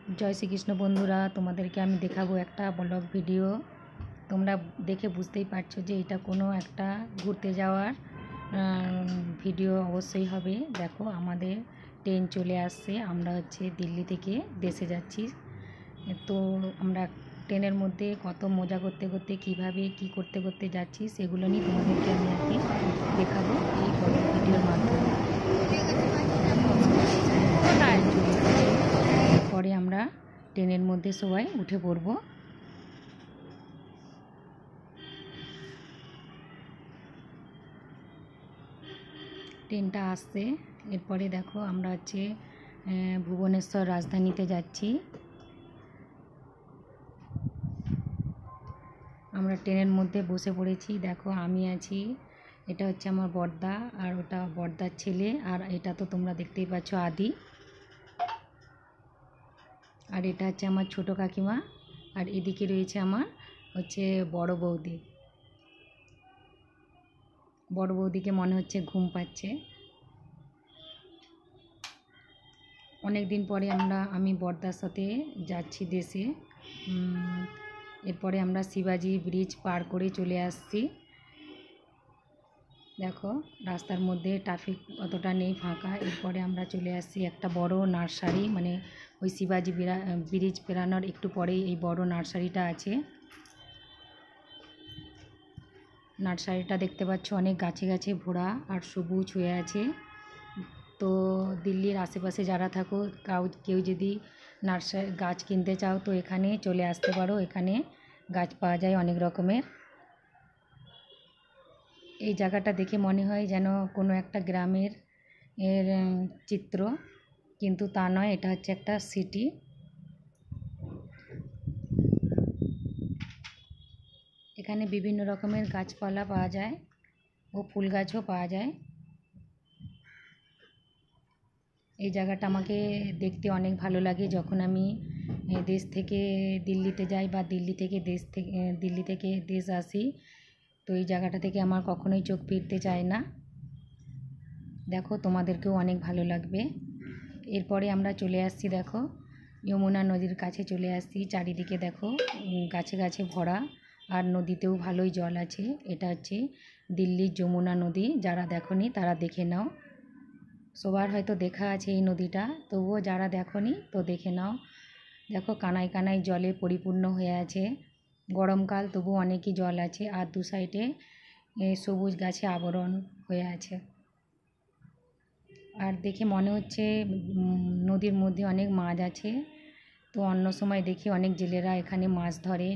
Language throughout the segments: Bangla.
জয় শ্রীকৃষ্ণ বন্ধুরা, তোমাদেরকে আমি দেখাবো একটা ব্লগ ভিডিও। তোমরা দেখে বুঝতেই পারছো যে এটা কোনো একটা ঘুরতে যাওয়ার ভিডিও অবশ্যই হবে। দেখো, আমাদের ট্রেন চলে আসছে, আমরা দিল্লি থেকে দেশে যাচ্ছি। তো আমরা ট্রেনের মধ্যে কত মজা করতে করতে কীভাবে কী করতে করতে যাচ্ছি সেগুলো নিয়ে তোমাদেরকে আমি আজকে দেখাবো এই ব্লগ ভিডিওর মাধ্যমে। পরে আমরা ট্রেনের মধ্যে সবাই উঠে পড়ব। ট্রেনটা আসছে, এরপরে দেখো আমরা ভুবনেশ্বর রাজধানীতে যাচ্ছি। আমরা ট্রেনের মধ্যে বসে পড়েছি। দেখো, আমি আছি, এটা হচ্ছে আমার বড়দা, আর ওটা বড়দার ছেলে, আর এটা তো তোমরা দেখতেই পাচ্ছ আদি, আর এটা হচ্ছে আমার ছোটো কাকিমা, আর এদিকে রয়েছে আমার বড় বৌদি। বড় বৌদিকে মনে হচ্ছে ঘুম পাচ্ছে। অনেক দিন পরে আমি বড়দার সাথে যাচ্ছি দেশে। এরপরে আমরা শিবাজি ব্রিজ পার করে চলে আসছি। দেখো, রাস্তার মধ্যে ট্রাফিক অতটা নেই, ফাঁকা। এরপরে আমরা চলে আসছি একটা বড় নার্সারি, মানে ওই শিবাজি ব্রিজ পেরানোর একটু পরেই এই বড় নার্সারিটা আছে। নার্সারিটা দেখতে পাচ্ছ অনেক গাছে গাছে ভরা আর সবুজ হয়ে আছে। তো দিল্লির আশেপাশে যারা থাকো, কেউ যদি গাছ কিনতে চাও তো এখানে চলে আসতে পারো। এখানে গাছ পাওয়া যায় অনেক রকমের। এই জায়গাটা দেখে মনে হয় যেন কোনো একটা গ্রামের চিত্র, কিন্তু তা নয়, এটা হচ্ছে একটা সিটি। এখানে বিভিন্ন রকমের গাছপালা পাওয়া যায় ও ফুল গাছও পাওয়া যায়। এই জায়গাটা আমাকে দেখতে অনেক ভালো লাগে। যখন আমি দেশ থেকে দিল্লিতে যাই বা দিল্লি থেকে দেশ আসি, তো এই জায়গাটা থেকে আমার কখনোই চোখ ফিরতে চায় না। দেখো, তোমাদেরকেও অনেক ভালো লাগবে। এরপরে আমরা চলে আসছি, দেখো যমুনা নদীর কাছে চলে আসছি। চারিদিকে দেখো গাছে গাছে ভরা, আর নদীতেও ভালোই জল আছে। এটা হচ্ছে দিল্লির যমুনা নদী। যারা দেখোনি তারা দেখে নাও। সবার হয়তো দেখা আছে এই নদীটা, তবুও যারা দেখোনি তো দেখে নাও। দেখো, কানায় কানায় জলে পরিপূর্ণ হয়ে আছে। গরমকাল, তবু অনেকই জল আছে, আর দু সাইডে সবুজ গাছে আবরণ হয়ে আছে। আর দেখে মনে হচ্ছে নদীর মধ্যে অনেক মাছ আছে। তো অন্য সময় দেখি অনেক জেলেরা এখানে মাছ ধরে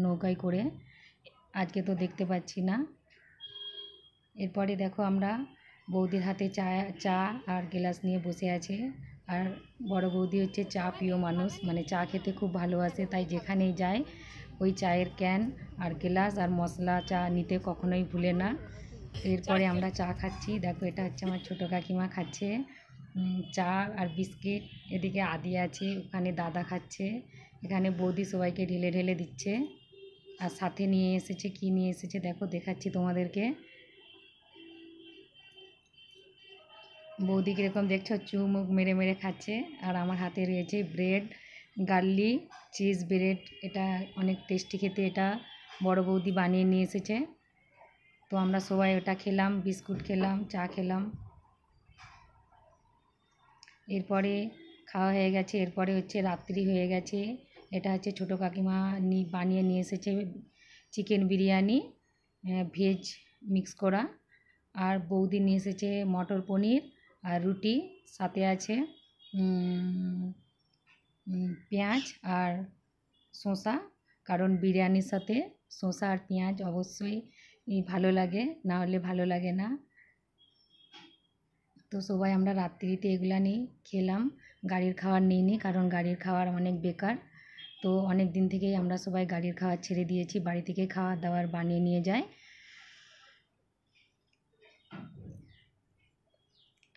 নৌকায় করে। আজকে তো দেখতে পাচ্ছি না। এরপরে দেখো, আমরা বৌদির হাতে চা আর গ্লাস নিয়ে বসে আছে। আর বড় বৌদি হচ্ছে চা প্রিয় মানুষ, মানে চা খেতে খুব ভালোবাসে, তাই যেখানেই যায় ওই চায়ের ক্যান আর গ্লাস আর মশলা চা নিতে কখনোই ভুলে না। এরপরে আমরা চা খাচ্ছি। দেখো, এটা হচ্ছে আমার ছোটো কাকিমা খাচ্ছে চা আর বিস্কিট। এদিকে আদি আছে, ওখানে দাদা খাচ্ছে। এখানে বৌদি সবাইকে ঢেলে ঢেলে দিচ্ছে, আর সাথে নিয়ে এসেছে, কি নিয়ে এসেছে দেখো, দেখাচ্ছি তোমাদেরকে। বৌদি কীরকম দেখছো, চুমুক মেরে মেরে খাচ্ছে। আর আমার হাতে রয়েছে ব্রেড, গার্লিক চিজ ব্রেড। এটা অনেক টেস্টি খেতে, এটা বড় বৌদি বানিয়ে নিয়ে এসেছে। তো আমরা সবাই ওটা খেলাম, বিস্কুট খেলাম, চা খেলাম। এরপরে খাওয়া হয়ে গেছে, এরপরে রাত্রি হয়ে গেছে। এটা হচ্ছে ছোটো কাকিমা বানিয়ে নিয়ে এসেছে চিকেন বিরিয়ানি, ভেজ মিক্স করা। আর বৌদি নিয়ে এসেছে মটর পনির আর রুটি, সাথে আছে পেঁয়াজ আর শসা, কারণ বিরিয়ানির সাথে শসা আর পেঁয়াজ অবশ্যই ভালো লাগে, না হলে ভালো লাগে না। তো সবাই আমরা রাত্রিতে এগুলা নিয়ে খেলাম। গাড়ির খাবার নিইনি, কারণ গাড়ির খাবার অনেক বেকার। তো অনেক দিন থেকেই আমরা সবাই গাড়ির খাবার ছেড়ে দিয়েছি, বাড়ি থেকে খাবার দাবার বানিয়ে নিয়ে যায়।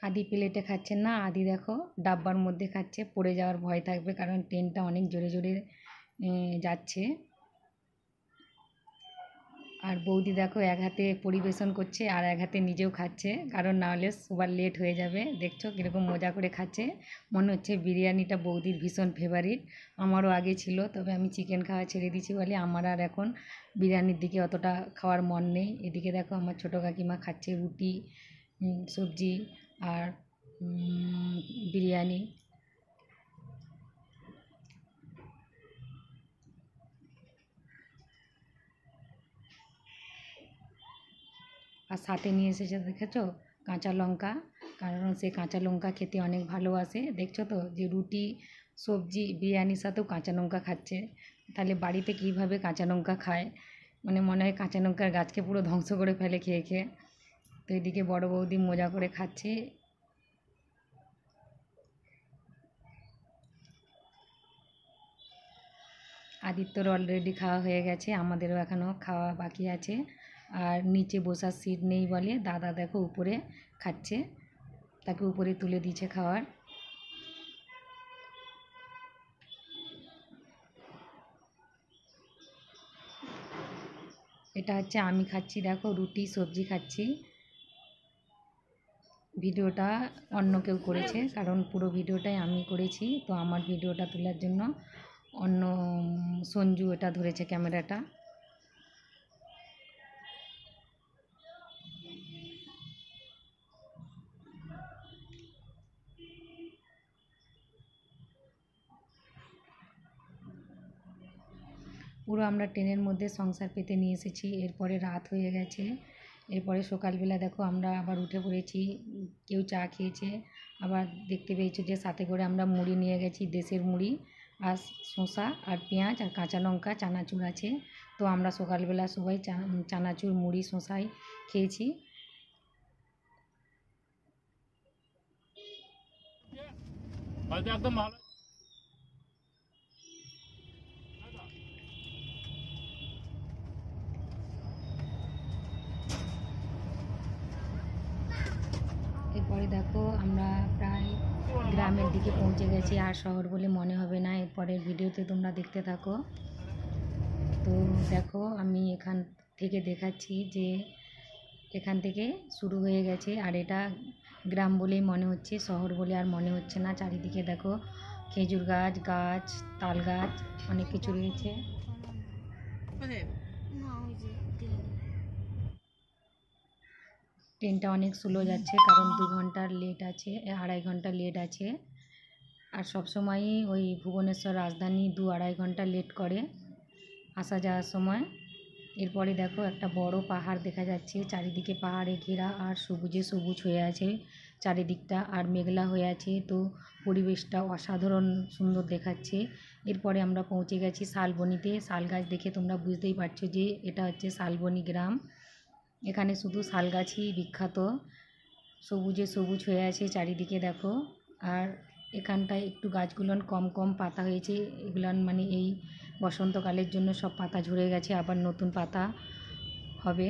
আদি প্লেটে খাচ্ছেন না, আদি দেখো ডাব্বার মধ্যে খাচ্ছে, পড়ে যাওয়ার ভয় থাকবে, কারণ ট্রেনটা অনেক জোরে জোরে যাচ্ছে। আর বৌদি দেখো এক হাতে পরিবেশন করছে আর এক হাতে নিজেও খাচ্ছে, কারণ না হলে সবার লেট হয়ে যাবে। দেখছো কীরকম মজা করে খাচ্ছে, মনে হচ্ছে বিরিয়ানিটা বৌদির ভীষণ ফেভারিট। আমারও আগে ছিল, তবে আমি চিকেন খাওয়া ছেড়ে দিয়েছি বলে আমার আর এখন বিরিয়ানির দিকে অতটা খাওয়ার মন নেই। এদিকে দেখো আমার ছোটো কাকিমা খাচ্ছে রুটি, সবজি আর বিরিয়ানি। আর সাথে নিয়ে এসেছে দেখেছো কাঁচা লঙ্কা, কারণ সে কাঁচা লঙ্কা খেতে অনেক ভালোবাসে। দেখছো তো যে রুটি সবজি বিরিয়ানির সাথেও কাঁচা লঙ্কা খাচ্ছে, তাহলে বাড়িতে কীভাবে কাঁচা লঙ্কা খায়, মানে মনে হয় কাঁচা লঙ্কার গাছকে পুরো ধ্বংস করে ফেলে খেয়ে খেয়ে। তো এদিকে বড় বৌদি মজা করে খাচ্ছে। আদিত্যর অলরেডি খাওয়া হয়ে গেছে, আমাদেরও এখনও খাওয়া বাকি আছে। আর নিচে বসার সিট নেই বলে দাদা দেখো উপরে খাচ্ছে, তাকে উপরে তুলে দিয়েছে খাওয়ার। এটা হচ্ছে আমি খাচ্ছি, দেখো রুটি সবজি খাচ্ছি। ভিডিওটা অন্য কেউ করেছে, কারণ পুরো ভিডিওটাই আমি করেছি, তো আমার ভিডিওটা তোলার জন্য অন্য সঞ্জু এটা ধরেছে ক্যামেরাটা। পুরো আমরা ট্রেনের মধ্যে সংসার পেতে নিয়ে এসেছি। এরপরে রাত হয়ে গেছে, এরপরে সকালবেলা দেখো আমরা আবার উঠে পড়েছি। কেউ চা খেয়েছে, আবার দেখতে পেয়েছো যে সাথে করে আমরা মুড়ি নিয়ে গেছি, দেশের মুড়ি আর শসা আর পেঁয়াজ আর কাঁচা লঙ্কা চানাচুর আছে। তো আমরা সকালবেলা সবাই চানাচুর মুড়ি শসাই খেয়েছি। একদম ভালো। এরপরে দেখো আমরা প্রায় গ্রামের দিকে পৌঁছে গেছি, আর শহর বলে মনে হবে না। এরপরের ভিডিওতে তোমরা দেখতে থাকো। তো দেখো আমি এখান থেকে দেখাচ্ছি যে এখান থেকে শুরু হয়ে গেছে, আর এটা গ্রাম বলেই মনে হচ্ছে, শহর বলে আর মনে হচ্ছে না। চারিদিকে দেখো খেজুর গাছ গাছ তাল গাছ অনেক কিছু রয়েছে। ট্রেনটা অনেক স্লো যাচ্ছে, কারণ 2 ঘন্টার লেট আছে, 2.5 ঘন্টা লেট আছে। আর সবসময়ই ওই ভুবনেশ্বর রাজধানী 2-2.5 ঘন্টা লেট করে আসা যাওয়ার সময়। এরপরে দেখো একটা বড় পাহাড় দেখা যাচ্ছে, চারিদিকে পাহাড়ে ঘেরা আর সবুজে সবুজ হয়ে আছে চারিদিকটা, আর মেঘলা হয়ে আছে, তো পরিবেশটা অসাধারণ সুন্দর দেখাচ্ছে। এরপরে আমরা পৌঁছে গেছি শালবনিতে। শাল গাছ দেখে তোমরা বুঝতেই পারছো যে এটা হচ্ছে শালবনি গ্রাম। এখানে শুধু শাল গাছই বিখ্যাত, সবুজে সবুজ হয়ে আছে চারিদিকে দেখো। আর এখানটায় একটু গাছগুলো কম কম পাতা হয়েছে, এগুলো মানে এই বসন্তকালের জন্য সব পাতা ঝরে গেছে, আবার নতুন পাতা হবে।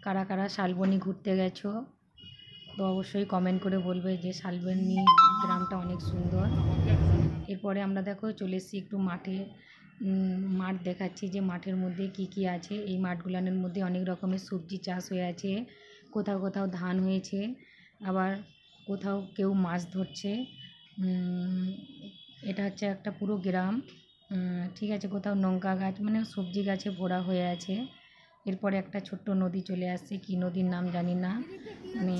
কারা কারা শালবনি ঘুরতে গেছো তো অবশ্যই কমেন্ট করে বলবে যে শালবনি গ্রামটা অনেক সুন্দর। এরপরে আমরা দেখো চলে এসেছি একটু মাঠে। মাঠ দেখাচ্ছি যে মাঠের মধ্যে কি কি আছে। এই মাঠগুলোর মধ্যে অনেক রকমের সবজি চাষ হয়ে আছে, কোথাও কোথাও ধান হয়েছে, আবার কোথাও কেউ মাছ ধরছে। এটা হচ্ছে একটা পুরো গ্রাম। ঠিক আছে, কোথাও লঙ্কা গাছ মানে সবজি গাছে ভরা হয়ে আছে। এরপরে একটা ছোট্ট নদী চলে আসছে, কি নদীর নাম জানি না, মানে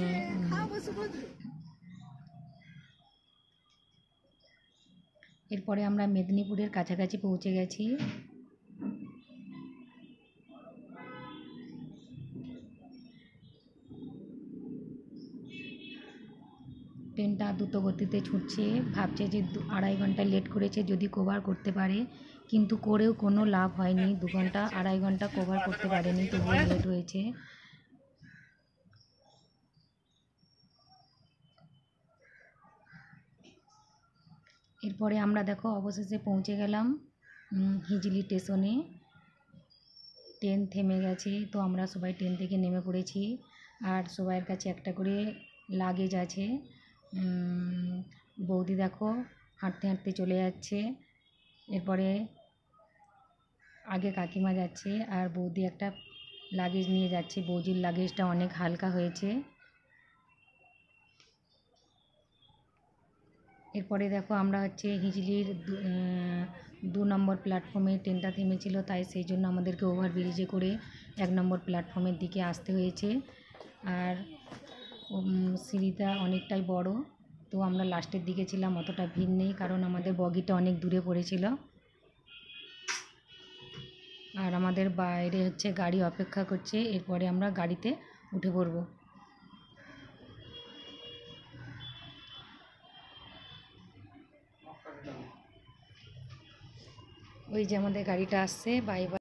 এরপরে আমরা মেদিনীপুরের কাছাকাছি পৌঁছে গেছি। ট্রেনটা দ্রুত গতিতে ছুটছে, ভাবছে যে 2.5 ঘন্টা লেট করেছে, যদি কভার করতে পারে, কিন্তু করেও কোনো লাভ হয়নি। 2 ঘন্টা 2.5 ঘন্টা কভার করতে পারেনি, তবুও লেট হয়েছে। এরপরে আমরা দেখো অবশেষে পৌঁছে গেলাম হিজলি স্টেশনে। ট্রেন থেমে গেছে, তো আমরা সবাই ট্রেন থেকে নেমে পড়েছি। আর সবাইয়ের কাছে একটা করে লাগেজ আছে। বৌদি দেখো হাঁটতে হাঁটতে চলে যাচ্ছে, এরপরে আগে কাকিমা যাচ্ছে আর বৌদি একটা লাগেজ নিয়ে যাচ্ছে। বৌদির লাগেজটা অনেক হালকা হয়েছে। এরপরে দেখো আমরা হচ্ছে হিজলির 2 নম্বর প্ল্যাটফর্মে ট্রেনটা থেমেছিল, তাই সেই জন্য আমাদেরকে ওভারব্রিজে করে 1 নম্বর প্ল্যাটফর্মের দিকে আসতে হয়েছে। আর সিঁড়িটা অনেকটাই বড়, তো আমরা লাস্টের দিকে ছিলাম, অতটা ভিড় নেই কারণ আমাদের বগিটা অনেক দূরে পড়েছিল। আর আমাদের বাইরে হচ্ছে গাড়ি অপেক্ষা করছে, এরপরে আমরা গাড়িতে উঠে পড়ব। ওই যে আমাদের গাড়িটা আসছে, বাই বাই।